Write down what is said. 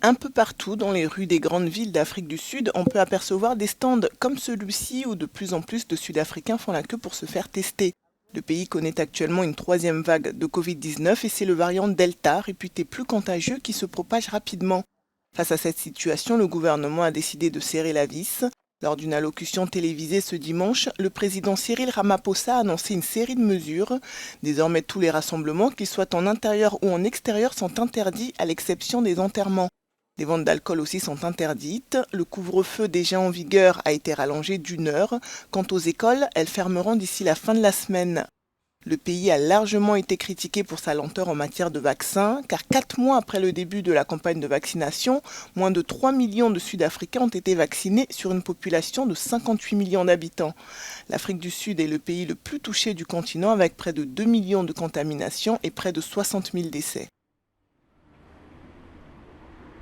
Un peu partout dans les rues des grandes villes d'Afrique du Sud, on peut apercevoir des stands comme celui-ci où de plus en plus de Sud-Africains font la queue pour se faire tester. Le pays connaît actuellement une troisième vague de Covid-19 et c'est le variant Delta, réputé plus contagieux, qui se propage rapidement. Face à cette situation, le gouvernement a décidé de serrer la vis. Lors d'une allocution télévisée ce dimanche, le président Cyril Ramaphosa a annoncé une série de mesures. Désormais, tous les rassemblements, qu'ils soient en intérieur ou en extérieur, sont interdits à l'exception des enterrements. Les ventes d'alcool aussi sont interdites. Le couvre-feu déjà en vigueur a été rallongé d'1 heure. Quant aux écoles, elles fermeront d'ici la fin de la semaine. Le pays a largement été critiqué pour sa lenteur en matière de vaccins, car 4 mois après le début de la campagne de vaccination, moins de 3 millions de Sud-Africains ont été vaccinés sur une population de 58 millions d'habitants. L'Afrique du Sud est le pays le plus touché du continent avec près de 2 millions de contaminations et près de 60 000 décès.